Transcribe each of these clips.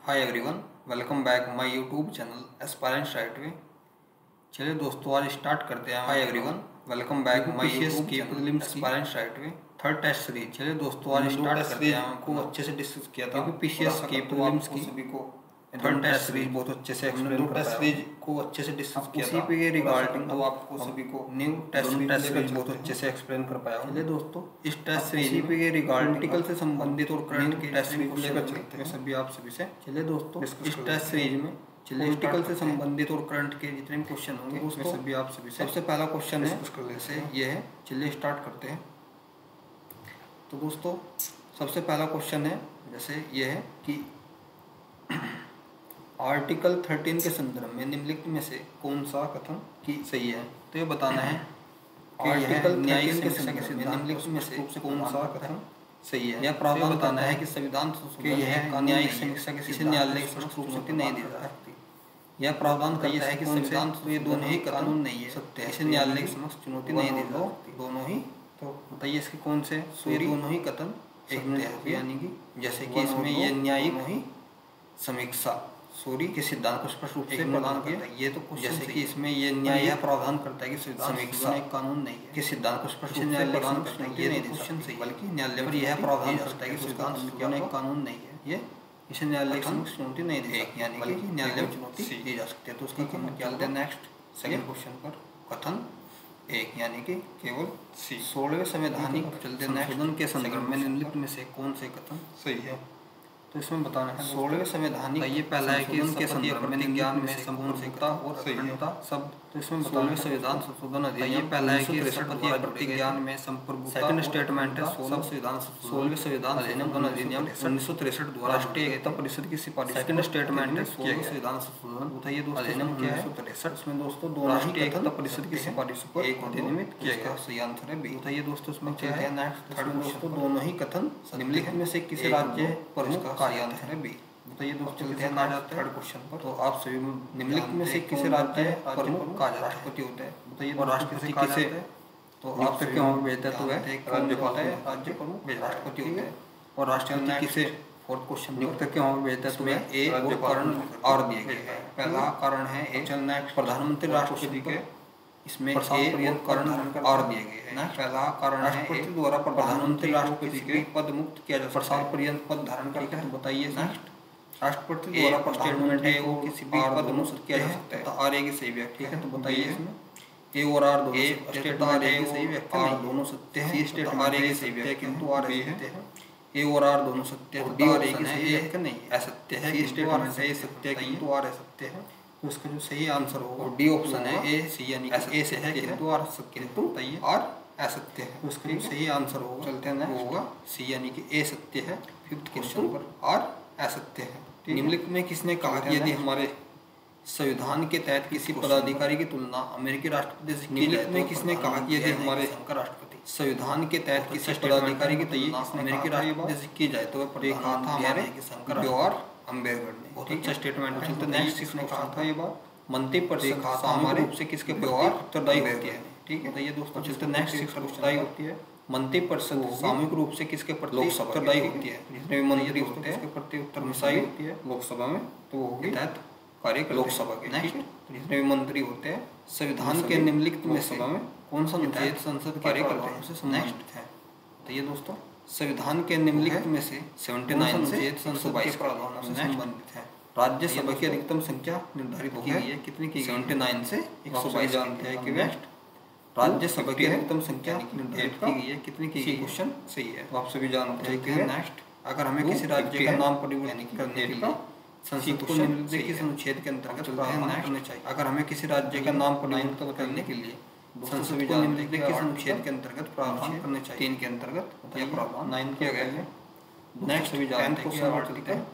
Hi everyone, welcome back my YouTube channel aspirants right way. चलिए दोस्तों, आज start करते हैं। Hi everyone, welcome back my YouTube channel aspirants right way third test series. चलिए दोस्तों, आज स्टार्ट करते हैं। को अच्छे से डिस्कस किया था क्योंकि पीसीएस की प्रीलिम्स की सभी को थर्ड टेस्ट सीरीज बहुत अच्छे से एक्सप्लेन कर पाया। सीरीज को अच्छे से डिस्कस किया था, उसी पे रिगार्डिंग तो आपको सभी को न्यू टेस्ट सीरीज बहुत अच्छे से एक्सप्लेन कर पाया। चलिए दोस्तों, इस टेस्ट सीरीज पे रिगार्डिंग पॉलिटिकल से संबंधित और करंट के टेस्ट सीरीज को लेकर चलते हैं सभी आप सभी से। चलिए दोस्तों, इस टेस्ट सीरीज में पॉलिटिकल से संबंधित और करंट के जितने भी क्वेश्चन होंगे उसमें सभी आप सभी से सबसे पहला क्वेश्चन है जैसे ये है। चलिए स्टार्ट करते हैं। तो दोस्तों, सबसे पहला क्वेश्चन है जैसे ये है कि आर्टिकल 13 के संदर्भ में निम्नलिखित में से कौन सा कथन की सही है। तो ये बताना है कि आर्टिकल न्यायिक के संदर्भ में निम्नलिखित में से कौन सा कथन सही है। यह प्रावधान बताना है कि संविधान के यह न्यायिक समीक्षा किसी न्यायालय की स्वीकृति नहीं दी जा सकती। यह प्रावधान करता है कि संविधान तो ये दोनों ही कानून नहीं है, सत्य है, इसे न्यायालय के समक्ष चुनौती नहीं दी जा सकती। दोनों ही, तो बताइए इसके कौन से दोनों ही कथन एक है, यानी कि जैसे कि इसमें ये न्यायिक ही समीक्षा के सिद्धांत को स्पष्ट रूप से प्रदान करता है। ये तो कुछ जैसे कि इसमें ये न्याय प्रावधान करता है कि समीक्षा एक कानून नहीं है कि सिद्धांत को स्पष्ट रूप से प्रदान करता है। ये क्वेश्चन सही, बल्कि न्यायालय पर यह प्रावधान करता है कि सिद्धांत एक कानून नहीं है, ये इसे न्यायालय की चुनौती नहीं दी जाती, यानी कि न्यायालय में चुनौती दी जा सकती है। तो उसका क्या होता है नेक्स्ट सेकंड क्वेश्चन पर कथन एक, यानी कि केवल 16वें संवैधानिक संशोधन के संदर्भ में निम्नलिखित में से कौन से कथन सही है। तो इसमें बताना है 16वें संवैधानिक, ये पहला है कि उनके संदर्भ में ज्ञान में संपूर्णता और अखंडता सब। तो इसमें 16वें संविधान संशोधन अधिनियम, ये पहला है कि ज्ञान में संपूर्णता। सेकंड स्टेटमेंट है 16वें संविधान अधिनियम 1963 द्वारा राष्ट्रीय एकता परिषद की सिफारिश। सेकंड स्टेटमेंट है 16वें संविधान संशोधन बताइए दोस्तों अधिनियम क्या है 1963। इसमें दोस्तों दोनों राष्ट्रीय एकता परिषद की सिफारिश पर एक अधिनियमित किया गया। सही आंसर है बी। बताइए दोस्तों इसमें क्या है नेक्स्ट थर्ड क्वेश्चन। दोनों ही कथन निम्नलिखित में से किसी राज्य प्रमुख कार्यालय है बी। बताइए दोस्तों चलते हैं थर्ड क्वेश्चन पर। तो आप सभी निम्नलिखित में से किसी राज्य प्रमुख का राष्ट्रपति होता है। बताइए और राष्ट्रपति किसे, तो आप सभी क्यों भेजते तो वह राज्यपाल है, राज्य प्रमुख राष्ट्रपति होता है। और राष्ट्रपति किसे, फोर्थ क्वेश्चन नियुक्त क्यों भेजते तो वह ए और कारण और दिए गए हैं। पहला कारण है ए प्रधानमंत्री राष्ट्रपति के, इसमें ए और कारण और दिए गए हैं। पहला कारण है राष्ट्रपति द्वारा प्रधानमंत्री राष्ट्रपति के पद मुक्त किया जा सकता है, प्रसाद पर्यंत पद धारण करते हैं। तो बताइए नेक्स्ट राष्ट्रपति द्वारा प्रधानमंत्री को किसी भी पद मुक्त किया जा सकता है। तो आर ए की सही व्याख्या है। तो बताइए इसमें ए और आर दोनों स्टेट आर ए सही व्याख्या नहीं, दोनों सत्य है। सी स्टेट आर ए की सही व्याख्या किंतु आर ए सत्य है। ए और आर दोनों सत्य है, डी आर ए की सही व्याख्या नहीं है, असत्य है। सी स्टेट आर ए सत्य है किंतु आर ए सत्य है। तो इसका जो सही आंसर होगा डी ऑप्शन है ए सी, यानी ए से है किंतु आर सत्य है। तो बताइए आर असत्य है। तो इसका जो सही आंसर होगा चलते हैं होगा सी, यानी कि ए सत्य है। फिफ्थ क्वेश्चन पर आर असत्य है। निम्नलिखित में किसने कहा कि यदि हमारे संविधान के तहत किसी पदाधिकारी की तुलना अमेरिकी राष्ट्रपति से की जाए, में किसने कहा कि यदि हमारे राष्ट्रपति संविधान के तहत किसी पदाधिकारी की तुलना अमेरिकी राष्ट्रपति से की जाए तो वह कहा था हमारे शंकर अम्बेडकर ने। बहुत अच्छा स्टेटमेंट। चलते नेक्स्ट किसने कहा था ये बात, मंत्रिपरिषद सामान्य रूप से किसके व्यवहार उत्तरदायी होती है। ठीक है, तो ये दोस्तों चलते नेक्स्ट उत्तरदायी होती है। मंत्रिपरिषद सामूहिक रूप से किसके प्रति उत्तरदायी होती है, जितने भी मंत्री होते हैं उसके प्रति उत्तरदायी होती है लोकसभा में, तो वो होगी तहत कार्य लोकसभा के। नेक्स्ट जितने भी मंत्री होते हैं संविधान के निम्नलिखित में से कौन सा अनुच्छेद संसद कार्य करवाने से संबंधित है। तो ये दोस्तों संविधान के निम्नलिखित में से 79 अनुच्छेद 122 प्रावधानों से संबंधित है। राज्यसभा की अधिकतम संख्या निर्धारित की गई है, कितनी की 79 से 122 जानते हैं कि वेस्ट राज्यसभा की अधिकतम संख्या निर्धारित की गई है, कितनी की गई। क्वेश्चन सही है, तो आप सभी जानते हैं कि नेक्स्ट अगर हमें किसी राज्य का नाम परिवर्तन करने के लिए संसद को निम्नलिखित किस अनुच्छेद के अंतर्गत प्रावधान करने चाहिए। अगर हमें किसी राज्य का नाम परिवर्तन करने के लिए संसद को निम्नलिखित किस अनुच्छेद के अंतर्गत प्रावधान करने चाहिए। 3 के अंतर्गत यह प्रावधान 9 किया गया है। नेक्स्ट सभी जानते हैं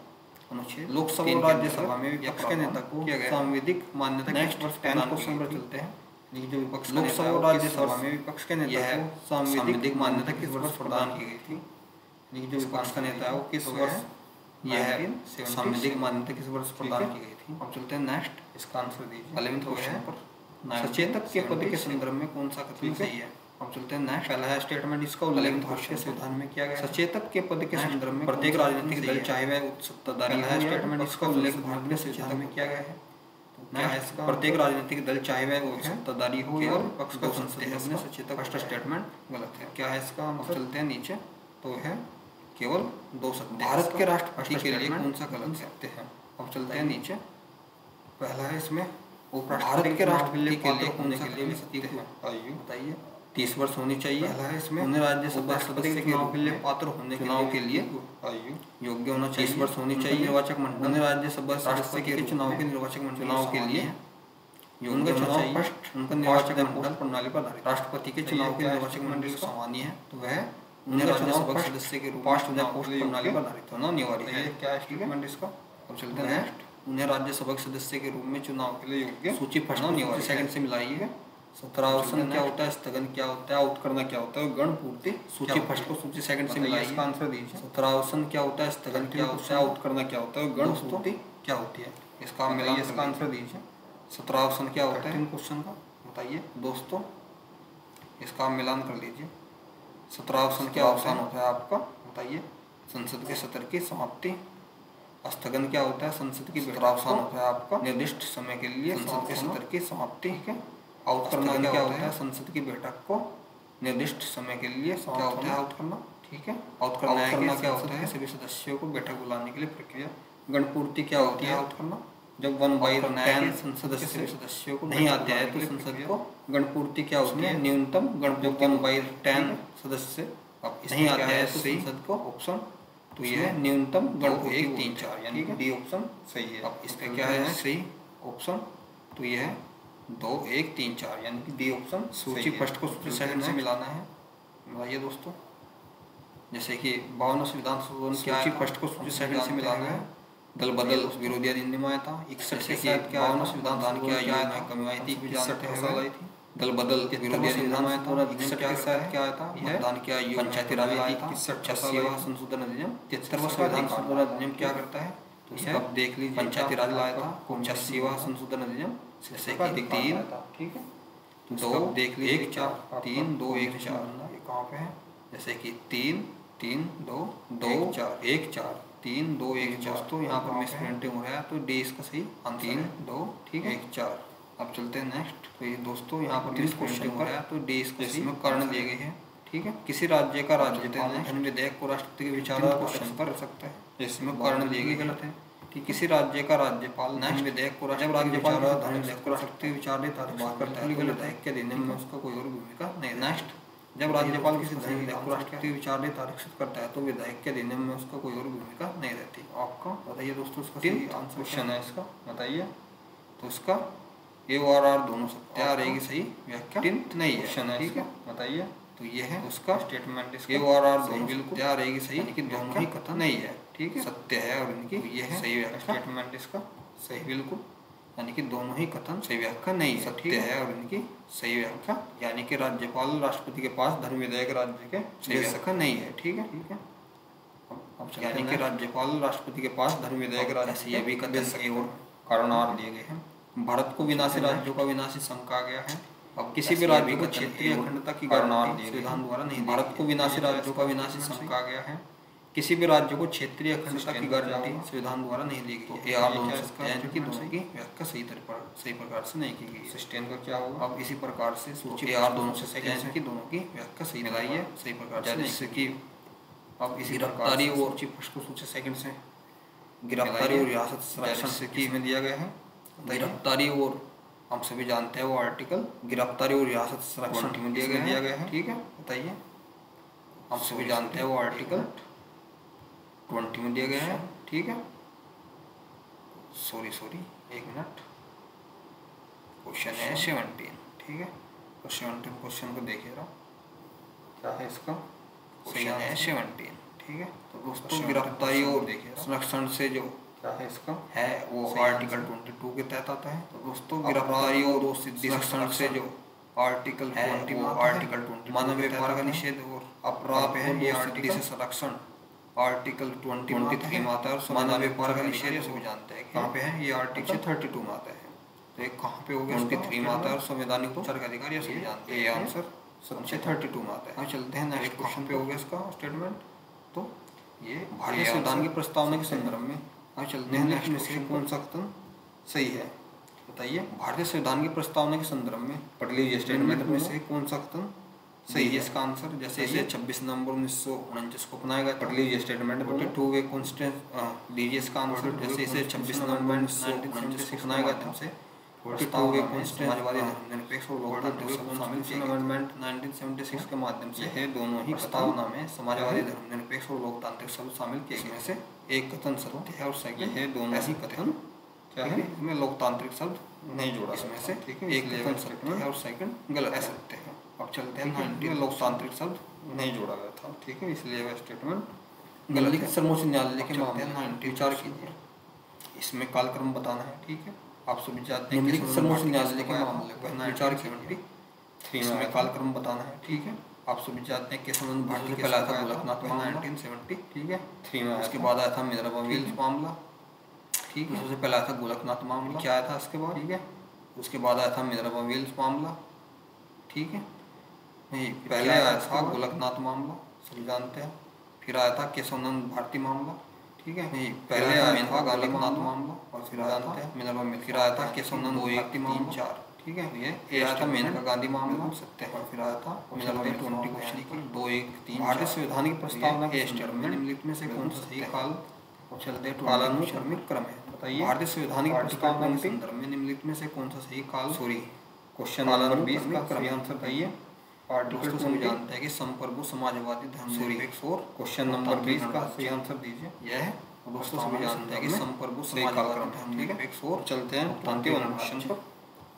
अनुच्छेद लोकसभा और राज्यसभा में विपक्ष के नेता को सांविधिक मान्यता। नेक्स्ट 10 क्वेश्चन पर चलते हैं। जो विपक्ष लोकसभा और राज्यसभा में विपक्ष के नेता को सांविधिक मान्यता किस वर्ष प्रदान की गई थी। जो विपक्ष का नेता है वो किस वर्ष यह सांविधिक मान्यता किस वर्ष प्रदान की गई थी। अब चलते हैं नेक्स्ट, इसका आंसर दीजिए 11वें क्वेश्चन पर। सचेतक के पद के संदर्भ में कौन सा कथन सही है। अब चलते हैं नेक्स्ट। पहला है स्टेटमेंट, इसका उल्लेख भारतीय संविधान में किया गया है। सचेतक के पद के संदर्भ में प्रत्येक राजनीतिक दल चाहे वह सत्ताधारी है, स्टेटमेंट इसका उल्लेख भारतीय संविधान में किया गया है। क्या है इसका? प्रत्येक राजनीतिक दल चाहे वह सत्ताधारी हो या पक्ष का संसद है, उसमें सचेतक फर्स्ट स्टेटमेंट गलत है। क्या है इसका? अब चलते हैं नीचे, तो है केवल 2 सत्य। भारत के राष्ट्रपति के लिए कौन सा गलत सत्य है? अब चलते हैं नीचे। पहला है इसमें भारत के राष्ट्रपति के लिए होने के लिए सत्य है, आयु बताइए 30 वर्ष होनी चाहिए। पहला है इसमें उन्हें राज्यसभा सदस्य के चुनाव के लिए पात्र होने चुनाव के लिए आयु योग्य होना चाहिए, 30 वर्ष होनी चाहिए। निर्वाचक मंडल उन्हें राज्यसभा सदस्य के चुनाव के निर्वाचक मंडल चुनाव के लिए योग्य होना चाहिए। उनका निर्वाचक मंडल प्रणाली पर आधारित राष्ट्रपति के चुनाव के निर्वाचक मंडल सामान्य है, तो वह उन्हें राज्यसभा सदस्य के रूप में पोस्ट प्रणाली पर आधारित होना अनिवार्य है। क्या स्टेटमेंट इसका? अब चलते हैं नेक्स्ट। उन्हें राज्यसभा सदस्य के रूप में चुनाव के लिए योग्य सूची फर्स्ट अनिवार्य सेकंड से मिलाइए। सत्रावसन क्या होता है, स्थगन क्या होता है, आउट करना क्या होता है, गण पूर्ति सूची फर्स्ट को सूची सेकंड से मिलाइए। इसका आंसर दीजिए। सत्रावसन क्या होता है, स्थगन क्या होता है, आउट करना क्या होता है, गण पूर्ति क्या होती है, इसका मिलाइए। इसका आंसर दीजिए। सत्रावसन क्या होता है, इन क्वेश्चन का बताइए दोस्तों, इसका मिलान कर लीजिए। सत्रावसन क्या अवसान होता है आपका बताइए। संसद के सत्र की समाप्ति। स्थगन क्या होता है, संसद की सत्रावसान होता है आपका निर्दिष्ट समय के लिए संसद के सत्र की समाप्ति। ठीक है। आउट करना क्या होता है, संसद की बैठक को निर्दिष्ट समय के लिए क्या होता है आउट करना। ठीक है। आउट करना क्या होता है, सभी सदस्यों को बैठक बुलाने के लिए प्रक्रिया। गणपूर्ति क्या होती है, आउट करना। जब 1/10 संसद सदस्यों को नहीं आते हैं तो संसद को गणपूर्ति क्या होती है, न्यूनतम गणपूर्ति 1/10 सदस्य नहीं आते हैं तो संसद को ऑप्शन, तो यह न्यूनतम गणपूर्ति 1 3 4 यानी कि डी ऑप्शन सही है। अब इसका क्या है सही ऑप्शन, तो यह 2 1 3 4 यानी कि डी ऑप्शन सूची फर्स्ट को सूची सेकंड से मिलाना है। बताइए दोस्तों, जैसे कि 52 संविधान संशोधन क्या है, फर्स्ट को सूची सेकंड से मिलाना है। दल बदल विरोधी अधिनियम आया था 61 से 52 संविधान दान की आयु में कमी आई थी, 61 साल आई थी। दल बदल विरोधी अधिनियम आया था 61 के साथ क्या आया था, मतदान की आयु पंचायती राज आई थी 86वां संशोधन अधिनियम। 73वां संविधान संशोधन अधिनियम क्या करता है, तो इसका देख लीजिए। पंचायती राज लाया था 85वां संशोधन अधिनियम, जैसे कि 3 ठीक है 2 देख लीजिए 1 4 3 2 1 4 ये कहाँ पे है, जैसे कि 3 3 2 2 4 1 4 3 2 1 4। तो यहाँ पर मिस प्रिंटिंग हो रहा है, तो डी इसका सही आंसर 3 2 ठीक है 1 4। अब चलते हैं नेक्स्ट। तो ये दोस्तों यहाँ पर मिस प्रिंटिंग हो रहा है, तो डी इसका सही में कारण दिए गए हैं। ठीक है। किसी राज्य का राज्यपाल विधेयक को राष्ट्रपति के विचार क्वेश्चन पर रख सकता है, इसमें कारण दिए गए गलत है कि किसी राज्य का राज्यपाल धन विधेयक को जब राज्यपाल धन विधेयक को राष्ट्रपति विचार देता है करता है तो विधेयक के देने में उसका कोई और भूमिका नहीं। नेक्स्ट, जब राज्यपाल किसी धन विधेयक को राष्ट्रपति विचार देता आरक्षित करता है तो विधायक के देने में उसका कोई और भूमिका नहीं रहती। आपका बताइए दोस्तों, इसका सही आंसर क्वेश्चन है इसका बताइए। तो इसका ए और आर दोनों सत्य आ रहेगी, सही व्याख्या नहीं है क्वेश्चन है, ठीक है बताइए। तो ये है उसका स्टेटमेंट, ए और आर दोनों बिल्कुल आ रहेगी सही, लेकिन दोनों ही कथन नहीं है, ठीक है सत्य है और इनकी ये है सही व्याख्या। स्टेटमेंट इसका सही बिल्कुल, यानी कि दोनों ही कथन सही व्याख्या नहीं है, सत्य है और इनकी सही व्याख्या, यानी कि राज्यपाल राष्ट्रपति के पास धन विधेयक राज्य के सही व्याख्या नहीं है। ठीक है ठीक है। अब यानी कि राज्यपाल राष्ट्रपति के पास धन विधेयक राज्य ये भी कथन सही और कारण आर दिए गए हैं। भारत को विनाशी राज्यों का विनाशी संघ कहा गया है। अब किसी भी राज्य को क्षेत्रीय अखंडता की गारंटी संविधान द्वारा नहीं, भारत को विनाशी राज्यों का विनाशी संघ कहा गया है। किसी भी राज्य को क्षेत्रीय अखंडता की गारंटी संविधान द्वारा नहीं दी गई। तो आर दोनों की दोनों की व्याख्या सही प्रकार से नहीं की गई। सिस्टम का क्या होगा, अब इसी प्रकार से सूची आर दोनों से की दोनों की व्याख्या सही मिलाई है सही प्रकार से, जैसे कि अब इसी गिरफ्तारी और सूची सेकंड से गिरफ्तारी और रियासत संरक्षण से की में दिया गया है। गिरफ्तारी और हम सभी जानते हैं वो आर्टिकल गिरफ्तारी और रियासत संरक्षण में दिया गया है। ठीक है बताइए, हम सभी जानते हैं वो आर्टिकल 20 में दिया गया है। ठीक है, सॉरी एक मिनट, क्वेश्चन है 17। ठीक है, तो 17 क्वेश्चन को देखिए रहा क्या है इसका, क्वेश्चन है 17। ठीक है, तो दोस्तों गिरफ्तारी और देखिए संरक्षण से जो क्या है इसका है वो आर्टिकल 22 के तहत आता है। तो दोस्तों गिरफ्तारी और संरक्षण से जो आर्टिकल 20 वो आर्टिकल 20 मानव व्यापार का निषेध और अपराध है, ये आर्टिकल से संरक्षण आर्टिकल 23 में आता है। और मानव व्यापार का निषेध सभी जानते हैं कहाँ पे है, ये आर्टिकल 32 में आता है। तो एक कहाँ पे हो गया, 23 में आता है। और संवैधानिक उपचार का अधिकार ये सभी जानते हैं, ये आंसर सत्य 32 में आता है। चलते हैं नेक्स्ट क्वेश्चन पे। हो गया इसका स्टेटमेंट। तो ये भारतीय संविधान की प्रस्तावना के संदर्भ में चलते हैं नेक्स्ट में से कौन सा कथन सही है, बताइए। भारतीय संविधान की प्रस्तावना के संदर्भ में पढ़ लीजिए स्टेटमेंट में से कौन सा कथन सही है इसका आंसर। जैसे इसे 26 नवंबर 1949 को अपनाया गया। पढ़ लीजिए स्टेटमेंट 42 वे कॉन्स्टिट्यूशन दीजिए इसका आंसर। जैसे इसे 26 नवंबर 1949 को अपनाया गया से 42 वे समाजवादी धर्मनिरपेक्ष और लोकतांत्रिक अमेंडमेंट 1976 के माध्यम से है दोनों ही प्रस्तावना में समाजवादी धर्मनिरपेक्ष और लोकतांत्रिक शब्द शामिल किए गए। से एक कथन सत्य है और सही है, दोनों ही कथन क्या है, इसमें लोकतांत्रिक शब्द नहीं जोड़ा इसमें से। ठीक है, एक कथन सत्य है और सेकंड गलत है, सत्य है। अब चलते हैं 90 में लोकतांत्रिक शब्द नहीं जोड़ा गया था। ठीक है, इसलिए वह स्टेटमेंट गलत है। सर्वोच्च न्यायालय के मामले में विचार कीजिए, इसमें कालक्रम बताना है। ठीक है, आप सभी जानते हैं कि सर्वोच्च न्यायालय के मामले पर विचार कीजिए, इसमें कालक्रम बताना है। ठीक है, आप सभी जानते हैं कि संबंध भारतीय पहला था गोलकनाथ में 1970। ठीक है, 3 में उसके बाद आया था मिनर्वा विलियम्स मामला। ठीक है, सबसे पहला था गोलकनाथ मामला, क्या आया था उसके बाद। ठीक है, उसके बाद आया था मिनर्वा विलियम्स मामला। ठीक है, नहीं पहले आया था गोलकनाथ मामला, सभी जानते हैं। फिर आया था केशवानंद भारती मामला। ठीक है, नहीं पहले आया था गोलकनाथ मामला और फिर जानते हैं मिनर्वा में फिर आया था केशवानंद भारती मामला 4। ठीक है, ये आया था मेनका गांधी मामला सत्य है। फिर आया था मिनर्वा 20 क्वेश्चन की 2, 1, 3। भारतीय संविधान की प्रस्तावना के स्टेटमेंट निम्नलिखित में से कौन सा सही काल चलते कालानुक्रमिक क्रम है, बताइए। भारतीय संविधान की प्रस्तावना के संदर्भ में निम्नलिखित में से कौन सा सही काल क्वेश्चन नंबर 20 का सही आंसर बताइए। आर्टिकल सभी जानते हैं कि संप्रभु समाजवादी धर्मनिरपेक्ष और क्वेश्चन नंबर 20 का सही आंसर दीजिए। यह है दोस्तों, सभी जानते हैं कि संप्रभु समाजवादी धर्मनिरपेक्ष और चलते हैं 21 क्वेश्चन पर।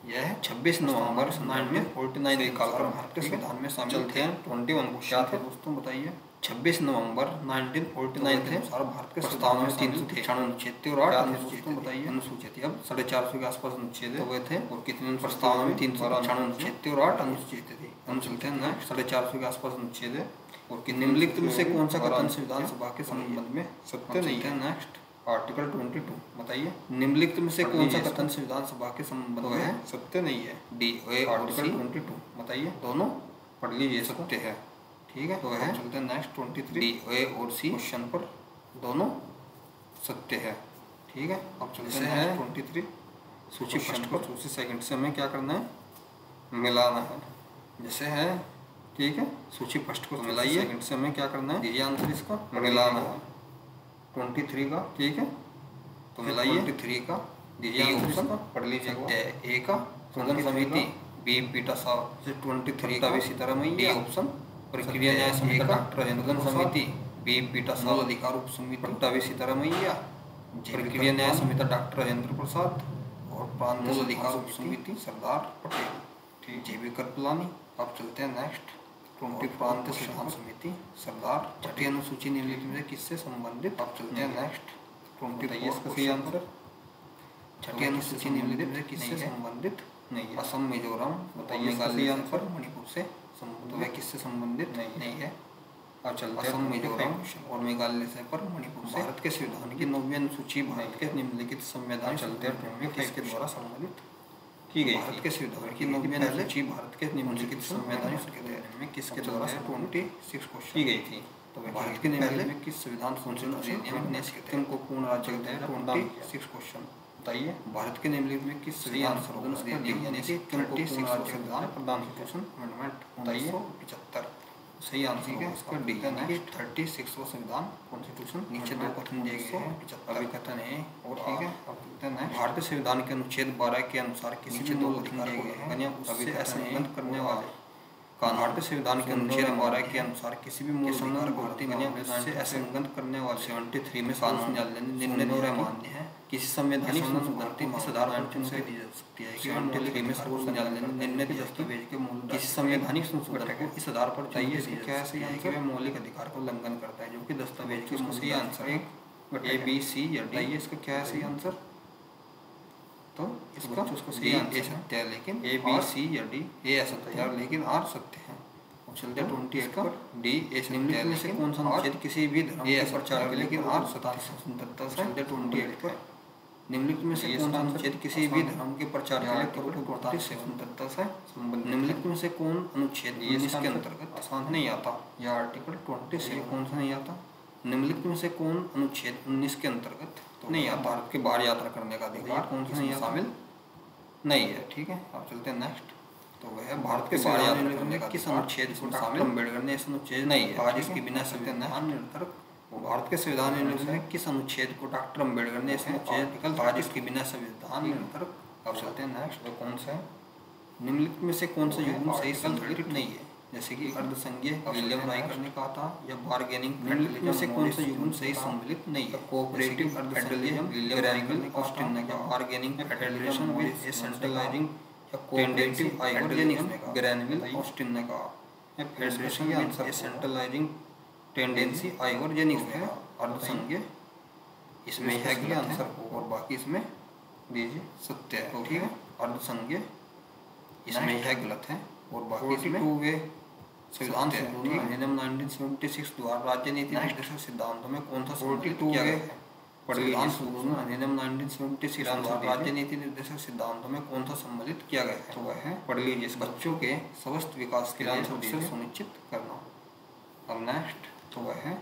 यह है 26 नवंबर 1949 कालक्रम भारतीय संविधान में शामिल। चलते हैं 21 क्वेश्चन थे दोस्तों, बताइए। 26 नवंबर 1949 थे और भारत के प्रस्तावना में 393 अनुच्छेद थे और 8 अनुसूचित, बताइए अनुसूचित। अब 450 के आसपास अनुच्छेद हुए थे और कितने प्रस्तावना में 393 अनुच्छेद थे और 8 अनुसूचित थे। हम चलते हैं ना 450 के आसपास अनुच्छेद है और निम्नलिखित में से कौन सा कथन संविधान सभा के संबंध में सत्य नहीं है। नेक्स्ट आर्टिकल 22 बताइए। निम्नलिखित में से कौन सा कथन संविधान सभा के संबंध में सत्य नहीं है। डी ए आर्टिकल 22 बताइए, दोनों पढ़ लीजिए, सत्य है। ठीक है, तो है चलते हैं नेक्स्ट 23 डी ए और सी क्वेश्चन पर दोनों सत्य है। ठीक है, अब चलते हैं 23 सूची फर्स्ट पर। सूची सेकंड से हमें क्या करना है, मिलाना है। जैसे है, ठीक है, सूची फर्स्ट को मिलाइए, सेकंड से हमें क्या करना है, ये आंसर इसका मिलाना है 23 का। ठीक है, तो मिलाइए 23 का दीजिए ऑप्शन पढ़ लीजिए। ए का सदन समिति, बी पीटा साहब, 23 का भी सीतारामैया, डी ऑप्शन प्रक्रिया न्याय समिति डॉक्टर राजेंद्र समिति, बी पीटा साहब अधिकार उप समिति पट्टावी सीतारामैया, प्रक्रिया न्याय समिति डॉक्टर राजेंद्र प्रसाद और प्रांत अधिकार उप समिति सरदार पटेल। ठीक, जेबी कृपलानी। अब चलते हैं नेक्स्ट 20 प्रांत सिद्धांत समिति सरदार। छठी अनुसूची निम्नलिखित में किससे संबंधित। अब चलते हैं नेक्स्ट 24 इसका सही आंसर। छठी अनुसूची निम्नलिखित में किससे संबंधित नहीं है। असम, मिजोरम, बताइए इसका सही आंसर। मणिपुर से संबंधित, वह किससे संबंधित नहीं है। अब चलते हैं असम, मिजोरम और मेघालय से पर मणिपुर से। भारत के संविधान की 9वीं अनुसूची भारत के निम्नलिखित संविधान चलते हैं किसके द्वारा संबंधित की गई। भारत के संविधान की 9वीं अनुसूची भारत के निम्नलिखित संवैधानिक में किसके द्वारा 26 क्वेश्चन की गई थी। तो भारत के निम्नलिखित में किस संविधान संशोधन को पूर्ण राज्य कहते हैं। 26 क्वेश्चन बताइए। भारत के निम्नलिखित में किस संविधान संशोधन को पूर्ण राज्य संविधान प्रदान क्वेश्चन अमेंडमेंट बताइए 75 सही आंसर है इसका डी। नेक्स्ट 36वां संविधान कॉन्स्टिट्यूशन। नीचे 2 कथन दिए गए हैं, 75 कथन है और ठीक है। अब कहते हैं भारतीय संविधान के अनुच्छेद 12 के अनुसार किसी भी 2 अधिकार दिए गए हैं उससे असंबद्ध करने वाले कानून। भारतीय संविधान के अनुच्छेद 12 के अनुसार किसी भी मूल अधिकार को उससे असंबद्ध करने वाले 73 में कानून निम्न द्वारा मान्य है। किसी संवैधानिक संशोधन इस आधार पर चुनौती दी जा सकती है। 73 में सर्वोच्च न्यायालय ने निर्णय दस्तावेज के मूल किसी संवैधानिक संशोधन को इस आधार पर चाहिए क्या सही है कि वह मौलिक अधिकार को उल्लंघन करता है, जो कि दस्तावेज के सही आंसर ए बी सी या डी। इसका क्या है सही आंसर, तो इसका उसको सही आंसर सत्य है, लेकिन ए बी सी या डी ए असत्य है लेकिन आर सत्य है। चलते 28 का डी ए निम्नलिखित में से कौन सा अनुच्छेद किसी भी धर्म के प्रचार के लेकिन आर सत्य स्वतंत्रता से। चलते 28 पर निम्नलिखित में से कौन सा अनुच्छेद किसी भी धर्म के प्रचार के लिए पूर्णता से स्वतंत्रता से संबंधित? निम्नलिखित में से कौन अनुच्छेद 19 के अंतर्गत आसान नहीं आता? या आर्टिकल 20 से कौन सा नहीं आता? निम्नलिखित में से कौन अनुच्छेद 19 के अंतर्गत नहीं आता? भारत के बाहर यात्रा करने का अधिकार कौन सा नहीं शामिल नहीं है? ठीक है, अब चलते हैं नेक्स्ट। तो वह भारत के बाहर यात्रा करने का किस अनुच्छेद को शामिल? अम्बेडकर ने इस अनुच्छेद नहीं है आज इसके बिना संविधान निर्धारक। भारत के संविधान में किस अनुच्छेद को डॉक्टर अम्बेडकर ने इस अनुच्छेद आज इसके बिना संविधान निर्धारक। अब चलते हैं नेक्स्ट। तो कौन सा है? निम्नलिखित में से कौन सा युग्म सही संगठित नहीं है? जैसे कि अर्धसंघीय विलियम राय ने कहा था, या बार्गेनिंग। निम्नलिखित में से कौन सा युग्म सही सम्मिलित नहीं है? कोऑपरेटिव फेडरलिज्म विलियम राय ऑस्टिन ने कहा, बार्गेनिंग फेडरेशन विद सेंट्रलाइजिंग या कोऑपरेटिव ऑर्गेनिज्म ने कहा, ग्रैनविल ऑस्टिन ने कहा, या federation with centralising tendency organism ने कहा। अर्धसंघीय इसमें है गलत आंसर को, और बाकी इसमें दीजिए सत्य है। ठीक है, अर्धसंघीय इसमें है गलत है, और बाकी इसमें संविधान अधिनियम 1976 द्वारा राज्य नीति निर्देशक सिद्धांतों में कौन सा सम्मिलित किया गया है? संविधान संशोधन अधिनियम 1976 द्वारा राज्य नीति निर्देशक सिद्धांतों में कौन सा सम्मिलित किया गया है? तो वह है, पढ़ लीजिए, बच्चों के स्वस्थ विकास के लिए सबसे सुनिश्चित करना। अब नेक्स्ट। तो वह है,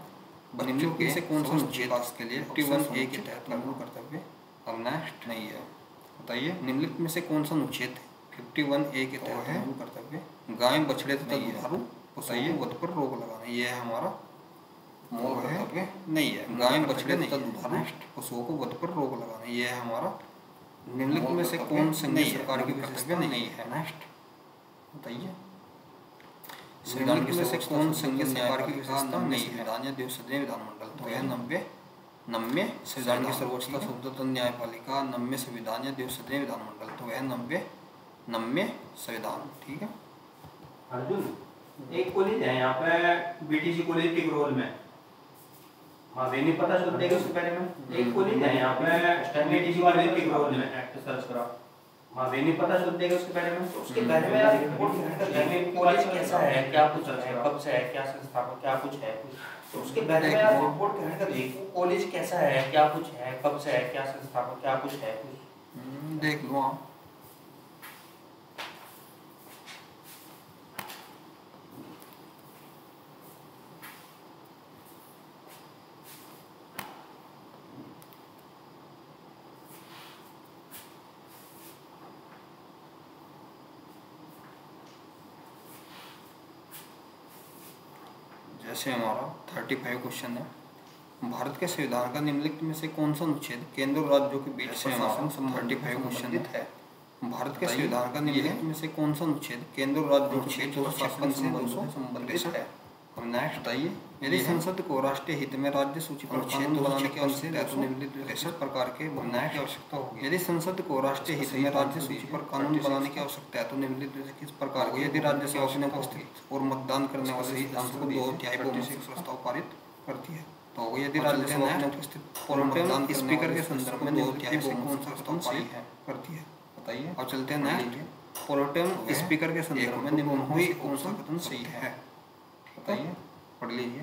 बच्चों के से कौन सा विकास के लिए 51A के तहत लागू कर्तव्य। अब नेक्स्ट नहीं है, बताइए निम्नलिखित में से कौन सा अनुच्छेद 51A के तहत लागू कर्तव्य? गाय बछड़े तथा दुधारू पशुओं को वध पर रोक लगाना, यह है हमारा मूल कर्तव्य नहीं है। गाय बछड़े तथा दुधारू पशुओं को वध पर रोक लगाना, यह है हमारा निम्नलिखित में से कौन संघीय सरकार की कर्तव्य नहीं है? नेक्स्ट बताइए, संविधान में से कौन संघीय सरकार की विशेषता नहीं है? संविधान या द्विसदनीय विधानमंडल। तो यह 90 संविधान की सर्वोच्चता स्वतंत्र न्यायपालिका, 90 संविधान या द्विसदनीय विधानमंडल। तो वह 90 संविधान। ठीक है अर्जुन, एक कॉलेज है यहाँ पे बीटीसी कॉलेज टिकरोल में, हाँ वे नहीं पता चलता है उसके बारे में। एक कॉलेज है यहाँ पे बीटीसी कॉलेज टिकरोल में, एक्ट सर्च करा, हाँ वे नहीं पता चलता है उसके बारे में। तो उसके बारे में यार रिपोर्ट कॉलेज कैसा है, क्या कुछ है, कब से है, क्या संस्था को क्या कुछ है, तो उसके बारे में यार रिपोर्ट कहने का देखो कॉलेज कैसा है, क्या कुछ है, कब से है, क्या संस्था को क्या कुछ है, कुछ देख लो आप। जैसे हमारा 35 क्वेश्चन है, भारत के संविधान का निम्नलिखित में से कौन सा अनुच्छेद केंद्र और राज्यों के बीच प्रशासन संबंधित 35 क्वेश्चन है। भारत के संविधान का निम्नलिखित में से कौन सा अनुच्छेद केंद्र और राज्यों के बीच प्रशासन से संबंधित है? अब नेक्स्ट बताइए, यदि संसद को राष्ट्रीय हित में राज्य सूची पर कानून बनाने की आवश्यकता है तो निम्नलिखित प्रकार के बनाने की आवश्यकता होगी। यदि संसद को राष्ट्रीय हित में राज्य सूची पर कानून बनाने की आवश्यकता है तो निम्नलिखित किस प्रकार को? यदि राज्य सभा में उपस्थित और मतदान करने वाले सांसद को 2/3 बहुमत से प्रस्ताव पारित करती है, तो यदि राज्य सभा में उपस्थित और मतदान स्पीकर के संदर्भ में 2/3 से कौन सा प्रस्ताव पारित करती है? बताइए। और चलते हैं नेक्स्ट, प्रोटेम स्पीकर के संदर्भ में निम्न हुई कौन सा कथन सही है? बताइए, पढ़ लीजिए।